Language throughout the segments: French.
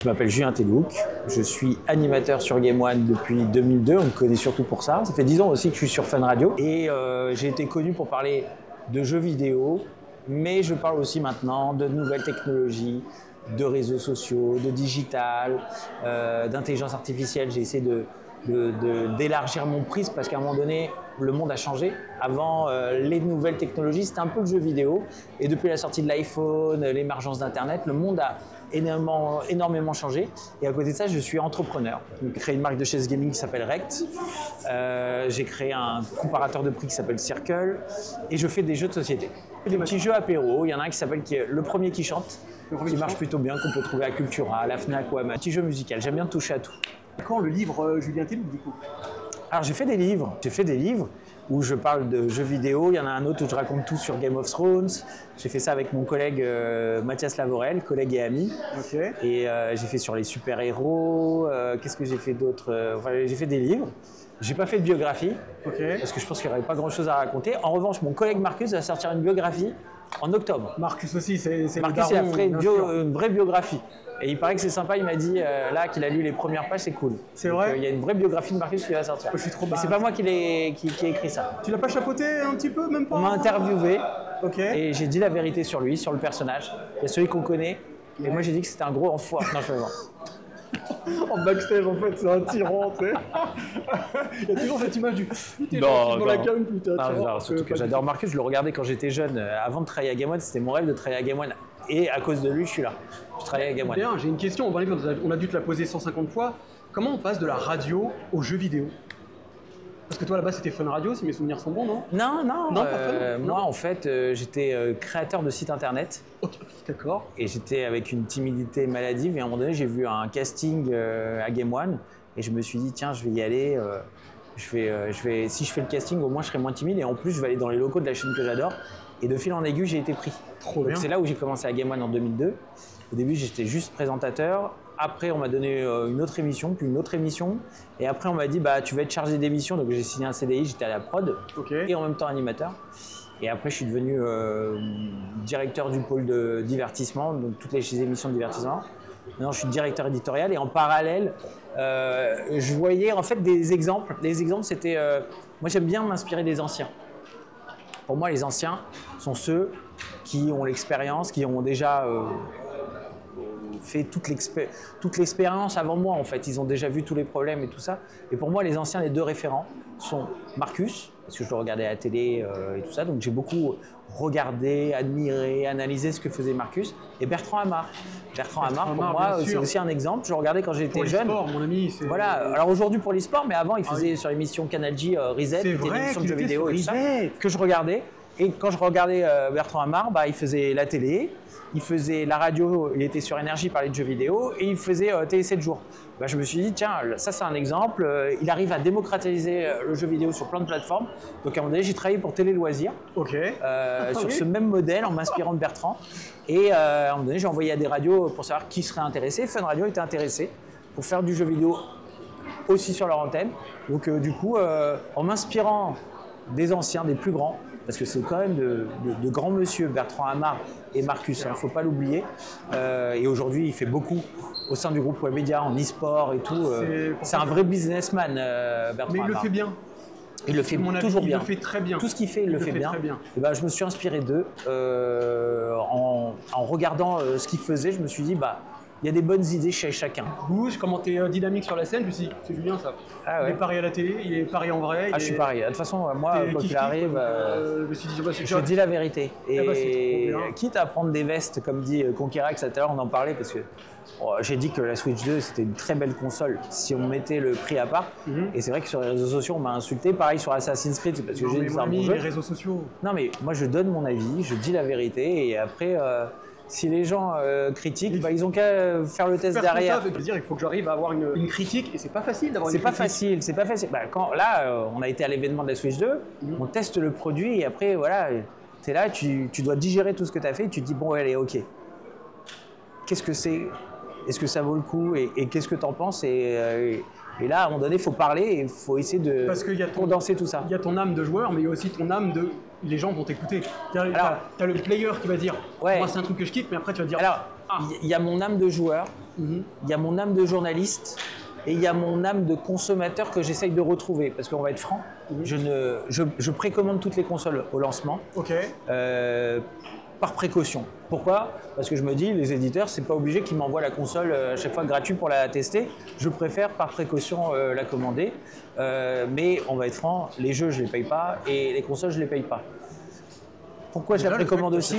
Je m'appelle Julien Telouk, je suis animateur sur Game One depuis 2002, on me connaît surtout pour ça. Ça fait 10 ans aussi que je suis sur Fun Radio et j'ai été connu pour parler de jeux vidéo, mais je parle aussi maintenant de nouvelles technologies, de réseaux sociaux, de digital, d'intelligence artificielle. J'ai essayé d'élargir mon prisme parce qu'à un moment donné, le monde a changé. Avant, les nouvelles technologies, c'était un peu le jeu vidéo. Et depuis la sortie de l'iPhone, l'émergence d'Internet, le monde a énormément changé. Et à côté de ça, je suis entrepreneur. J'ai créé une marque de chaises gaming qui s'appelle Rect. J'ai créé un comparateur de prix qui s'appelle Circle. Et je fais des jeux de société. Des petits jeux apéro. Il y en a un qui s'appelle Le Premier qui chante, qui marche plutôt bien, qu'on peut trouver à Cultura, à la Fnac ou à un petit jeu musical. J'aime bien toucher à tout. Quand le livre Julien Telouk, du coup? Alors j'ai fait des livres où je parle de jeux vidéo. Il y en a un autre où je raconte tout sur Game of Thrones. J'ai fait ça avec mon collègue Mathias Lavorel, collègue et ami. Okay. Et j'ai fait sur les super-héros. Qu'est-ce que j'ai fait d'autre? Enfin, j'ai fait des livres. J'ai pas fait de biographie, parce que je pense qu'il n'y aurait pas grand-chose à raconter. En revanche, mon collègue Marcus va sortir une biographie en octobre. Marcus aussi, c'est Marcus, il a fait une vraie biographie. Et il paraît que c'est sympa, il m'a dit là qu'il a lu les premières pages, c'est cool. C'est vrai? Il y a une vraie biographie de Marcus qui va sortir. Je suis trop Mais c'est pas moi qui ai écrit ça. Tu l'as pas chapeauté un petit peu, même pas? On m'a interviewé et j'ai dit la vérité sur lui, sur le personnage. Il y a celui qu'on connaît. Et moi j'ai dit que c'était un gros enfoiré. Non, je fais en backstage, en fait, c'est un tyran, tu sais. Il y a toujours cette image du dans la cam, putain. Non, surtout que j'adore Marcus, je le regardais quand j'étais jeune. Avant de travailler à Game One, c'était mon rêve de travailler à Game One. Et à cause de lui, je suis là. Je travaille à Game One. Bien, j'ai une question, on a dû te la poser 150 fois. Comment on passe de la radio aux jeux vidéo? Parce que toi, là-bas, c'était Fun Radio, si mes souvenirs sont bons, non? Non, pas Fun. moi, en fait, j'étais créateur de site internet. Ok, d'accord. Et j'étais avec une timidité maladive. Et à un moment donné, j'ai vu un casting à Game One. Et je me suis dit, tiens, je vais y aller. Si je fais le casting, au moins, je serai moins timide. Et en plus, je vais aller dans les locaux de la chaîne que j'adore. Et de fil en aiguille, j'ai été pris. Trop bien. C'est là où j'ai commencé à Game One en 2002. Au début, j'étais juste présentateur. Après, on m'a donné une autre émission, puis une autre émission. Et après, on m'a dit, bah, tu vas être chargé d'émission. Donc, j'ai signé un CDI, j'étais à la prod. Okay. Et en même temps animateur. Et après, je suis devenu directeur du pôle de divertissement, donc toutes les émissions de divertissement. Maintenant, je suis directeur éditorial. Et en parallèle, je voyais en fait des exemples. Les exemples, c'était... moi, j'aime bien m'inspirer des anciens. Pour moi, les anciens sont ceux qui ont l'expérience, qui ont déjà fait toute l'expérience avant moi, en fait. Ils ont déjà vu tous les problèmes et tout ça. Et pour moi, les anciens, les deux référents sont Marcus, parce que je le regardais à la télé et tout ça. Donc, j'ai beaucoup regardé, admiré, analysé ce que faisait Marcus. Et Bertrand Hamar. Bertrand Hamar, pour moi, c'est aussi un exemple. Je le regardais quand j'étais jeune. Pour mon ami. Voilà. Alors aujourd'hui pour l'e-sport, mais avant, il faisait sur l'émission Canal J Reset, qui était une émission de jeux vidéo et tout ça, que je regardais. Et quand je regardais Bertrand Hamar, bah, il faisait la télé, il faisait la radio, il était sur Énergie, il parlait de jeux vidéo, et il faisait Télé 7 jours. Bah, je me suis dit, tiens, ça c'est un exemple, il arrive à démocratiser le jeu vidéo sur plein de plateformes. Donc à un moment donné, j'ai travaillé pour Télé Loisirs, sur ce même modèle, en m'inspirant de Bertrand. Et à un moment donné, j'ai envoyé à des radios pour savoir qui serait intéressé. Fun Radio était intéressé pour faire du jeu vidéo aussi sur leur antenne. Donc du coup, en m'inspirant des anciens, des plus grands, parce que c'est quand même de grands monsieur, Bertrand Hamar et Marcus, il ne faut pas l'oublier. Et aujourd'hui, il fait beaucoup au sein du groupe Webedia, en e-sport et tout. C'est un vrai businessman, Bertrand Hamar. Mais il le fait bien. Il le fait toujours bien. Il le fait très bien. Tout ce qu'il fait, il le fait bien. Et ben, je me suis inspiré d'eux. En regardant ce qu'ils faisaient, je me suis dit, bah, il y a des bonnes idées chez chacun. Bouge, comment tu es dynamique sur la scène, je me suis dit, c'est Julien ça. Ah ouais. Il est pareil à la télé, il est pareil en vrai. Je suis pareil. De toute façon, moi, quand il arrive, je me suis dit, je dis la vérité. Et trop bien. Quitte à prendre des vestes, comme dit Conquerax, tout à l'heure, on en parlait, parce que j'ai dit que la Switch 2, c'était une très belle console, si on mettait le prix à part. Et c'est vrai que sur les réseaux sociaux, on m'a insulté. Pareil sur Assassin's Creed, parce que j'ai dit que c'est un bon jeu. Les réseaux sociaux. Non, mais moi, je donne mon avis, je dis la vérité, et après... si les gens critiquent, bah, ils ont qu'à faire le test derrière. Ça veut dire il faut que j'arrive à avoir une critique et c'est pas facile d'avoir une critique. C'est pas facile. Bah, là, on a été à l'événement de la Switch 2, on teste le produit et après, voilà, tu es là, tu dois digérer tout ce que tu as fait et tu te dis, bon, allez, ok. Qu'est-ce que c'est? Est-ce que ça vaut le coup? Et qu'est-ce que tu en penses? Et là, à un moment donné, il faut parler et il faut essayer de condenser tout ça. Il y a ton âme de joueur, mais il y a aussi ton âme de... Les gens vont t'écouter. T'as le player qui va dire, moi c'est un truc que je kiffe, mais après tu vas dire, Il y a mon âme de joueur, il y a mon âme de journaliste et il y a mon âme de consommateur que j'essaye de retrouver. Parce qu'on va être franc, je précommande toutes les consoles au lancement. Par précaution. Pourquoi? Parce que je me dis, les éditeurs, c'est pas obligé qu'ils m'envoient la console à chaque fois gratuite pour la tester. Je préfère par précaution la commander. Mais on va être franc, les jeux, je les paye pas et les consoles, je les paye pas. Pourquoi je la précommande aussi?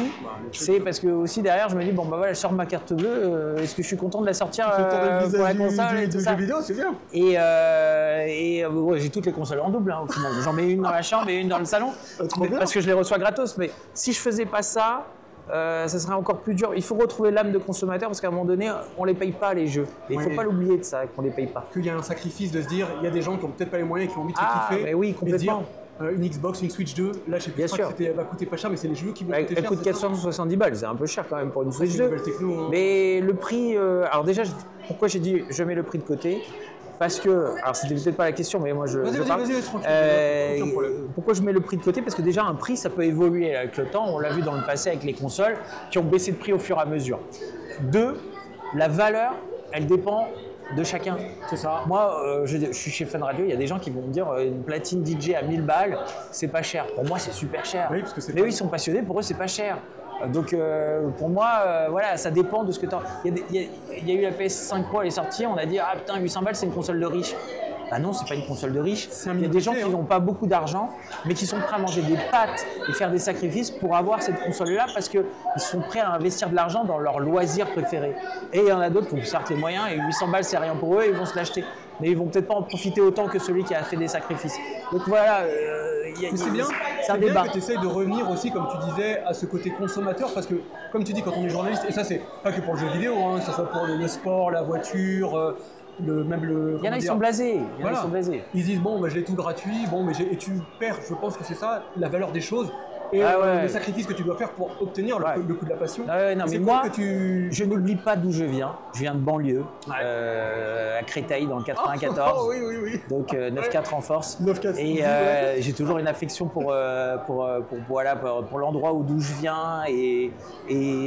C'est parce que aussi derrière, je me dis, bon bah voilà, je sors ma carte bleue, est-ce que je suis content de la sortir pour la console et tout ça? Vidéo, c'est bien. Et ouais, j'ai toutes les consoles en double au final. J'en mets une dans la chambre et une dans le salon parce que je les reçois gratos. Mais si je faisais pas ça, ça serait encore plus dur. Il faut retrouver l'âme de consommateur parce qu'à un moment donné, on les paye pas les jeux. Et il faut pas l'oublier de ça, qu'on les paye pas. Qu'il y a un sacrifice de se dire, il y a des gens qui ont peut-être pas les moyens et qui ont envie de se kiffer. Mais oui, complètement. Une Xbox, une Switch 2, là je sais plus, je crois que elle va coûter pas cher, mais c'est les jeux qui vont coûter cher. Elle coûte 470 balles, c'est un peu cher quand même pour une Switch 2. Techno, hein. Mais le prix, alors déjà, pourquoi j'ai dit je mets le prix de côté? Parce que, alors c'était peut-être pas la question, mais moi je parle. Vas-y, tranquille. Pourquoi je mets le prix de côté? Parce que déjà un prix ça peut évoluer avec le temps, on l'a vu dans le passé avec les consoles qui ont baissé de prix au fur et à mesure. 2, la valeur, elle dépend de chacun. C'est ça. Moi, je suis chez Fun Radio, il y a des gens qui vont me dire une platine DJ à 1000 balles, c'est pas cher. Pour moi, c'est super cher. Oui, parce que mais eux, ils sont passionnés, pour eux, c'est pas cher. Donc, pour moi, voilà, ça dépend de ce que tu as. Il y a eu la PS5 Pro, elle est sortie, on a dit, ah putain, 800 balles, c'est une console de riche. Bah non, c'est pas une console de riche. Il y a des gens qui n'ont pas beaucoup d'argent, mais qui sont prêts à manger des pâtes et faire des sacrifices pour avoir cette console-là parce qu'ils sont prêts à investir de l'argent dans leur loisir préféré. Et il y en a d'autres qui ont certes les moyens et 800 balles, c'est rien pour eux, ils vont se l'acheter. Mais ils vont peut-être pas en profiter autant que celui qui a fait des sacrifices. Donc voilà, c'est bien. C'est un débat. Que tu essayes de revenir aussi, comme tu disais, à ce côté consommateur, parce que, comme tu dis, quand on est journaliste, et ça c'est pas que pour le jeu vidéo, hein, que ce soit pour le sport, la voiture, il y en a, ils sont blasés. Ils disent, bon, bah, je l'ai tout gratuit, bon, mais et tu perds, je pense que c'est ça, la valeur des choses. Et le sacrifice que tu dois faire pour obtenir le coup de la passion. Non, mais moi, je n'oublie pas d'où je viens. Je viens de banlieue, à Créteil, dans le 94. Oui. Donc 9-4 en force. 9-4. Et j'ai toujours une affection pour l'endroit d'où je viens. Et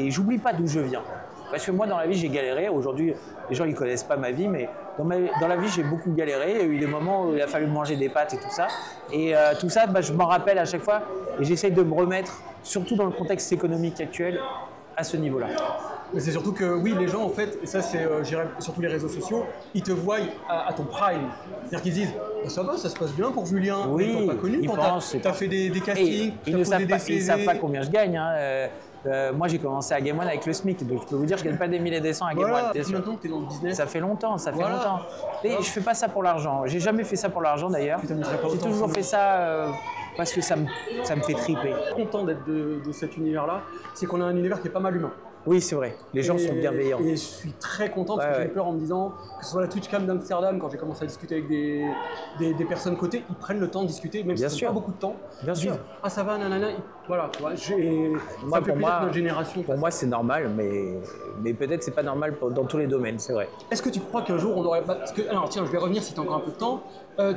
j'oublie pas d'où je viens. Parce que moi, dans la vie, j'ai galéré. Aujourd'hui, les gens ne connaissent pas ma vie, mais dans la vie, j'ai beaucoup galéré. Il y a eu des moments où il a fallu manger des pâtes et tout ça. Et tout ça, je m'en rappelle à chaque fois. Et j'essaye de me remettre, surtout dans le contexte économique actuel, à ce niveau-là. Mais c'est surtout que, oui, les gens, en fait, et ça, c'est surtout les réseaux sociaux, ils te voient à ton prime. C'est-à-dire qu'ils disent, ça va, ça se passe bien pour Julien. Oui, ils t'ont pas connu quand t'as fait des castings, ils ne savent pas combien je gagne. Moi, j'ai commencé à Game One avec le SMIC, donc je peux vous dire que je ne gagne pas des milliers et des cents à Game One. Voilà, depuis longtemps que tu es dans le business. Ça fait longtemps. Et je fais pas ça pour l'argent. J'ai jamais fait ça pour l'argent d'ailleurs. J'ai toujours fait ça parce que ça me fait triper. Je suis content d'être de cet univers-là, c'est qu'on a un univers qui est pas mal humain. Oui, c'est vrai. Les gens sont bienveillants. Et je suis très content parce que j'ai peur en me disant que ce soit la TwitchCam d'Amsterdam, quand j'ai commencé à discuter avec des personnes côté, ils prennent le temps de discuter, même si ça prend pas beaucoup de temps. Bien sûr. Disent, ah ça va, nanana. Voilà, tu vois. Ça me fait plaisir que notre génération. Pour moi, c'est normal, mais peut-être c'est pas normal dans tous les domaines, c'est vrai. Est-ce que tu crois qu'un jour on aurait pas. Alors tiens, je vais revenir si tu as encore un peu de temps.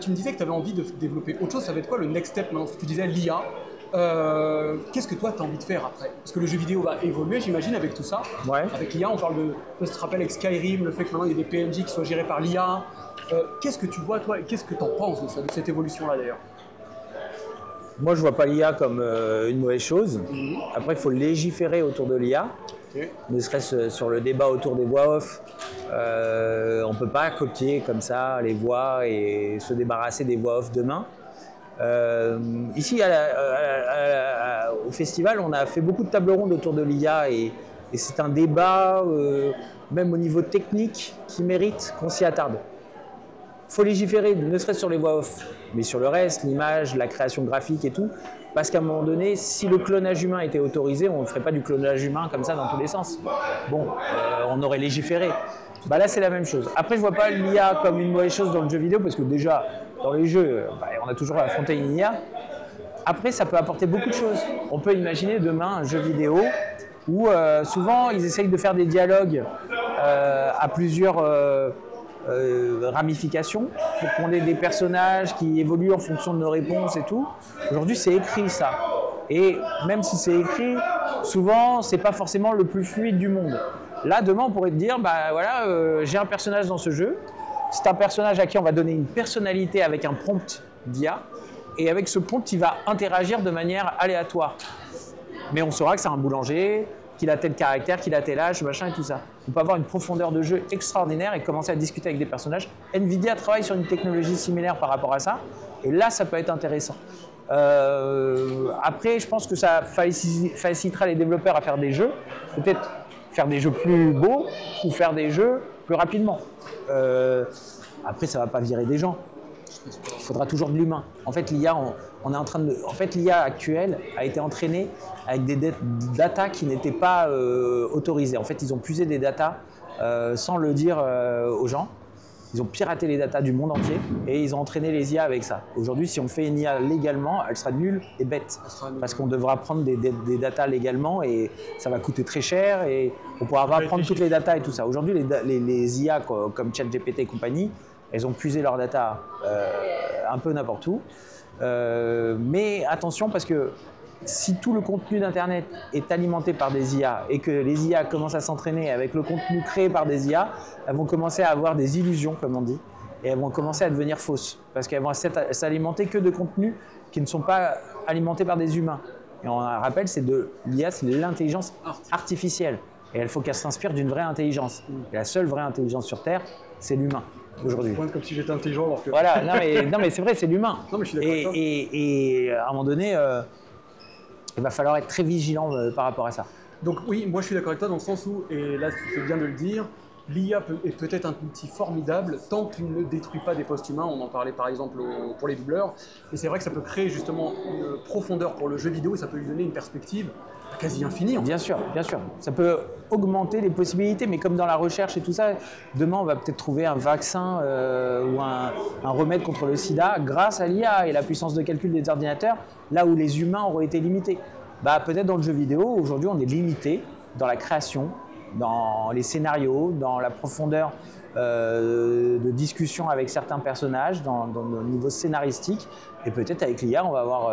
Tu me disais que tu avais envie de développer autre chose. Ça va être quoi le next step maintenant? Tu disais l'IA. Qu'est-ce que toi tu as envie de faire après? Parce que le jeu vidéo va évoluer, j'imagine, avec tout ça. Ouais. Avec l'IA, on parle de. Tu te rappelles avec Skyrim, le fait que maintenant il y ait des PNJ qui soient gérés par l'IA. Qu'est-ce que tu vois toi et qu'est-ce que tu en penses de cette évolution-là d'ailleurs? Moi, je vois pas l'IA comme une mauvaise chose. Après, il faut légiférer autour de l'IA. Ne serait-ce sur le débat autour des voix off. On ne peut pas copier comme ça les voix et se débarrasser des voix off demain. Ici, au festival, on a fait beaucoup de tables rondes autour de l'IA et c'est un débat, même au niveau technique, qui mérite qu'on s'y attarde. Il faut légiférer, ne serait-ce sur les voix off, mais sur le reste, l'image, la création graphique et tout. Parce qu'à un moment donné, si le clonage humain était autorisé, on ne ferait pas du clonage humain comme ça dans tous les sens. Bon, on aurait légiféré. Bah là, c'est la même chose. Après, je ne vois pas l'IA comme une mauvaise chose dans le jeu vidéo, parce que déjà, dans les jeux, on a toujours affronté une IA. Après, ça peut apporter beaucoup de choses. On peut imaginer demain un jeu vidéo où souvent, ils essayent de faire des dialogues à plusieurs ramifications pour qu'on ait des personnages qui évoluent en fonction de nos réponses et tout. Aujourd'hui, c'est écrit ça. Et même si c'est écrit, souvent, c'est pas forcément le plus fluide du monde. Là, demain, on pourrait te dire, bah voilà, j'ai un personnage dans ce jeu. C'est un personnage à qui on va donner une personnalité avec un prompt d'IA. Et avec ce prompt, il va interagir de manière aléatoire. Mais on saura que c'est un boulanger, qu'il a tel caractère, qu'il a tel âge, machin et tout ça. On peut avoir une profondeur de jeu extraordinaire et commencer à discuter avec des personnages. Nvidia travaille sur une technologie similaire par rapport à ça. Et là, ça peut être intéressant. Après, je pense que ça facilitera les développeurs à faire des jeux. Peut-être faire des jeux plus beaux ou faire des jeux plus rapidement. Après, ça ne va pas virer des gens. Il faudra toujours de l'humain. En fait, l'IA, l'IA actuelle a été entraînée avec des datas qui n'étaient pas autorisées. En fait, ils ont puisé des datas sans le dire aux gens. Ils ont piraté les datas du monde entier et ils ont entraîné les IA avec ça. Aujourd'hui, si on fait une IA légalement, elle sera nulle et bête. Parce qu'on devra prendre des datas légalement et ça va coûter très cher et on pourra pas prendre toutes les datas et tout ça. Aujourd'hui, les IA comme ChatGPT et compagnie, elles ont puisé leurs datas un peu n'importe où. Mais attention parce que si tout le contenu d'Internet est alimenté par des IA et que les IA commencent à s'entraîner avec le contenu créé par des IA, elles vont commencer à avoir des illusions, comme on dit, et elles vont commencer à devenir fausses parce qu'elles vont s'alimenter que de contenus qui ne sont pas alimentés par des humains. Et on rappelle, l'IA, c'est de l'intelligence artificielle. Et il faut qu'elle s'inspire d'une vraie intelligence. Et la seule vraie intelligence sur Terre, c'est l'humain. Aujourd'hui. Comme si j'étais intelligent alors que... Voilà, non mais c'est vrai, c'est l'humain. Non mais je suis d'accord avec toi. Et à un moment donné, il va falloir être très vigilant par rapport à ça. Donc oui, moi je suis d'accord avec toi dans le sens où, et là tu fais bien de le dire, l'IA est peut-être un outil formidable tant qu'il ne détruit pas des postes humains. On en parlait par exemple pour les doubleurs. Et c'est vrai que ça peut créer justement une profondeur pour le jeu vidéo et ça peut lui donner une perspective quasi infinie. Bien sûr, bien sûr. Ça peut augmenter les possibilités, mais comme dans la recherche et tout ça, demain on va peut-être trouver un vaccin ou un remède contre le sida grâce à l'IA et la puissance de calcul des ordinateurs, là où les humains auraient été limités. Bah, peut-être dans le jeu vidéo, aujourd'hui on est limité dans la création, dans les scénarios, dans la profondeur de discussion avec certains personnages, dans le niveau scénaristique. Et peut-être avec l'IA, on va avoir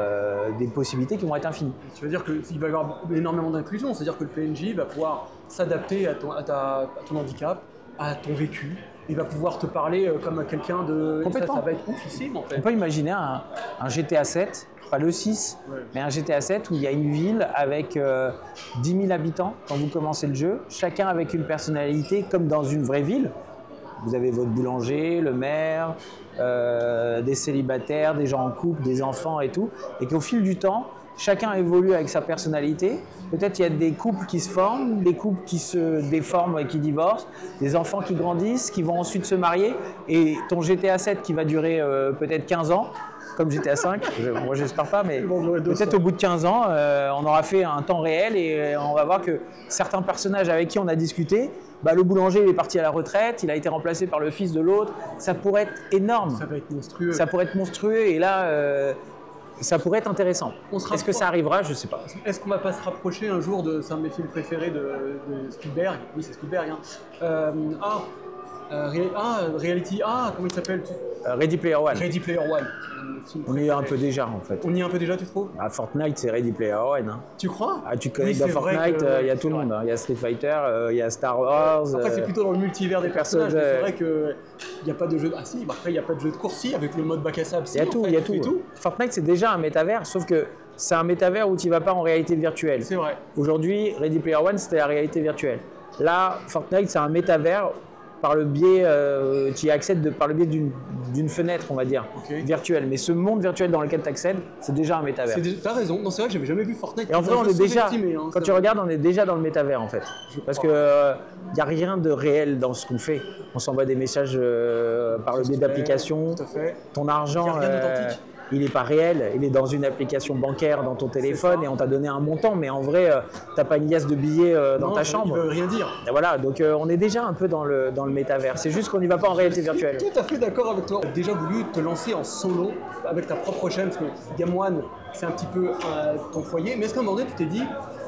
des possibilités qui vont être infinies. Tu veux dire qu'il va y avoir énormément d'inclusion, c'est-à-dire que le PNJ va pouvoir s'adapter à ton handicap, à ton vécu. Il va pouvoir te parler comme à quelqu'un de... Complètement. Ça va être oufissime en fait. On peut imaginer un GTA 7, pas le 6, mais un GTA 7 où il y a une ville avec 10 000 habitants quand vous commencez le jeu, chacun avec une personnalité comme dans une vraie ville. Vous avez votre boulanger, le maire, des célibataires, des gens en couple, des enfants et tout. Et qu'au fil du temps, chacun évolue avec sa personnalité. Peut-être il y a des couples qui se forment, des couples qui se déforment et qui divorcent, des enfants qui grandissent, qui vont ensuite se marier. Et ton GTA 7 qui va durer peut-être 15 ans, comme GTA 5, moi j'espère pas, mais peut-être au bout de 15 ans, on aura fait un temps réel et on va voir que certains personnages avec qui on a discuté, bah, le boulanger il est parti à la retraite, il a été remplacé par le fils de l'autre, ça pourrait être énorme. Ça va être monstrueux. Ça pourrait être monstrueux et là, ça pourrait être intéressant. Est-ce que ça arrivera? Je sais pas. Est-ce qu'on va pas se rapprocher un jour c'est un de mes films préférés de Spielberg, oui c'est Spielberg, hein. Reality, comment il s'appelle? Ready Player One. Ready Player One. On y est un peu déjà en fait. On y est un peu déjà, tu trouves? Fortnite c'est Ready Player One. Hein. Tu crois? Tu connais dans Fortnite, il y a tout le monde. Il y a Street Fighter, il y a Star Wars. Après c'est plutôt dans le multivers des personnages. C'est vrai qu'il n'y a pas de jeu. Ah si, après il n'y a pas de jeu de course, si, avec le mode bac à sable. Il y a tout, il y a tout. Fortnite c'est déjà un métavers, sauf que c'est un métavers où tu ne vas pas en réalité virtuelle. C'est vrai. Aujourd'hui, Ready Player One c'était la réalité virtuelle. Là, Fortnite c'est un métavers par le biais, tu y accèdes par le biais d'une fenêtre, on va dire, virtuelle. Mais ce monde virtuel dans lequel tu accèdes, c'est déjà un métavers. T'as raison, non, c'est vrai que j'avais jamais vu Fortnite. Et en vrai, on est déjà, quand tu regardes, on est déjà dans le métavers en fait. Parce qu'il n'y a rien de réel dans ce qu'on fait. On s'envoie des messages par le biais d'applications. Ton argent, il n'est pas réel, il est dans une application bancaire dans ton téléphone et on t'a donné un montant, mais en vrai, tu n'as pas une liasse de billets dans ta chambre. Ça ne veut rien dire. Et voilà, donc on est déjà un peu dans le métavers. C'est juste qu'on n'y va pas en réalité virtuelle. Je suis tout à fait d'accord avec toi. Tu as déjà voulu te lancer en solo avec ta propre chaîne, parce que Game One, c'est un petit peu ton foyer, mais est-ce qu'à un moment donné, tu t'es dit,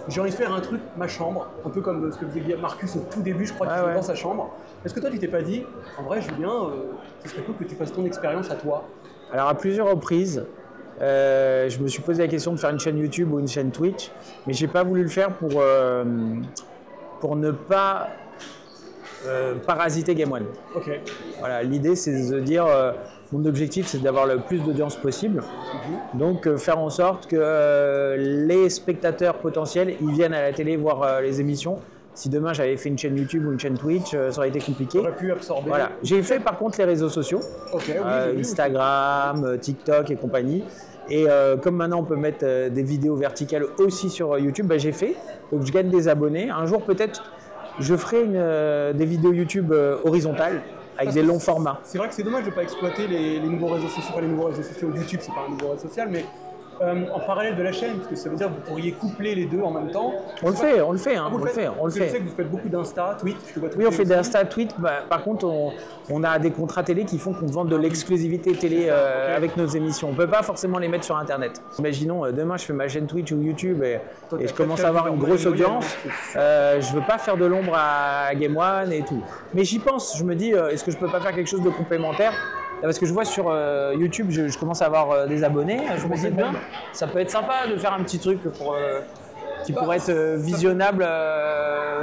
j'ai envie de faire un truc, ma chambre, un peu comme ce que faisait Marcus au tout début, je crois qu'il était dans sa chambre. Est-ce que toi, tu t'es pas dit, en vrai, Julien, ce serait cool que tu fasses ton expérience à toi? Alors à plusieurs reprises, je me suis posé la question de faire une chaîne YouTube ou une chaîne Twitch, mais j'ai pas voulu le faire pour ne pas parasiter Game One. Ok. Voilà, l'idée c'est de dire, mon objectif c'est d'avoir le plus d'audience possible. Donc faire en sorte que les spectateurs potentiels ils viennent à la télé voir les émissions. Si demain j'avais fait une chaîne YouTube ou une chaîne Twitch, ça aurait été compliqué. J'aurais pu absorber. Voilà. J'ai fait par contre les réseaux sociaux, oui, Instagram, TikTok et compagnie. Et comme maintenant on peut mettre des vidéos verticales aussi sur YouTube, bah, j'ai fait. Donc je gagne des abonnés. Un jour peut-être je ferai des vidéos YouTube horizontales avec des longs formats. C'est vrai que c'est dommage de ne pas exploiter les nouveaux réseaux sociaux. Enfin, les nouveaux réseaux sociaux YouTube, c'est pas un nouveau réseau social, mais en parallèle de la chaîne, parce que ça veut dire que vous pourriez coupler les deux en même temps. On le fait. Je sais que vous faites beaucoup d'Insta, Twitch. Oui, on fait d'Insta, Twitch. Bah, par contre, on a des contrats télé qui font qu'on vend de l'exclusivité télé avec nos émissions. On ne peut pas forcément les mettre sur Internet. Imaginons, demain, je fais ma chaîne Twitch ou YouTube et je commence à avoir une grosse audience. Je ne veux pas faire de l'ombre à Game One et tout. Mais j'y pense. Je me dis, est-ce que je ne peux pas faire quelque chose de complémentaire ? Parce que je vois sur YouTube, je commence à avoir des abonnés. Je me dis, bon, ça peut être sympa de faire un petit truc qui pourrait être visionnable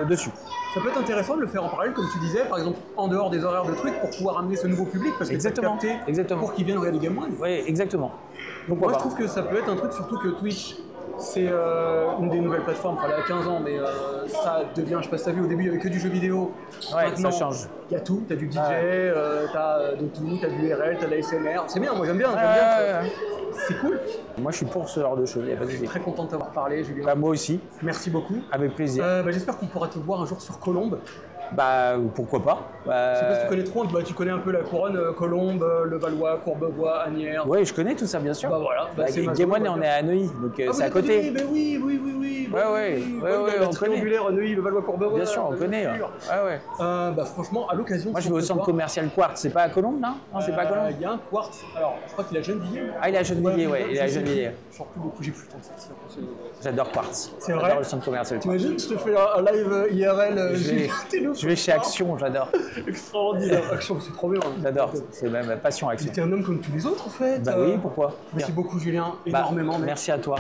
dessus. Ça peut être intéressant de le faire en parallèle, comme tu disais, par exemple en dehors des horaires de trucs pour pouvoir amener ce nouveau public, parce que exactement. Pour qu'ils viennent regarder Game One. Oui, exactement. Donc moi je trouve que ça peut être un truc, surtout que Twitch, c'est une des nouvelles plateformes, enfin elle a 15 ans, mais ça devient, je sais pas si t'as vu, au début il n'y avait que du jeu vidéo. Ouais, maintenant, ça change. Il y a tout, t'as du DJ, t'as de tout, t'as du RL, t'as de la SMR. C'est bien, moi j'aime bien. C'est cool. Moi je suis pour ce genre de choses, il n'y a pas de souci. Très content de t'avoir parlé, Julien. Bah, moi aussi. Merci beaucoup. Avec plaisir. J'espère qu'on pourra te voir un jour sur Colombe. Bah pourquoi pas. Je sais pas si tu connais trop, tu connais un peu la couronne, Colombe, Le Valois, Courbevoie, Asnières. Oui, je connais tout ça bien sûr. Bah voilà. Game One, on est à Neuilly, donc c'est à côté. Oui. Ouais, on connaît. Neuilly, Le Valois, Courbevoie. Bien sûr, on connaît. Ouais. Franchement, à l'occasion. Moi je vais au centre commercial Quartz, c'est pas à Colombe, non? Non, c'est pas à Colombe. Il y a un Quartz, alors je crois qu'il est à Gennevilliers. Ah, il est à Gennevilliers, ouais, il est à Gennevilliers. Je sors plus beaucoup, j'ai plus le temps de sortir. J'adore Quartz. C'est vrai. J'adore le centre commercial. T'imagines, je te fais un live IRL. Je vais chez Action, j'adore. Extraordinaire. Action, c'est trop bien. J'adore, c'est même passion Action. T'es un homme comme tous les autres en fait. Bah oui, pourquoi? Merci beaucoup Julien, énormément. Merci à toi.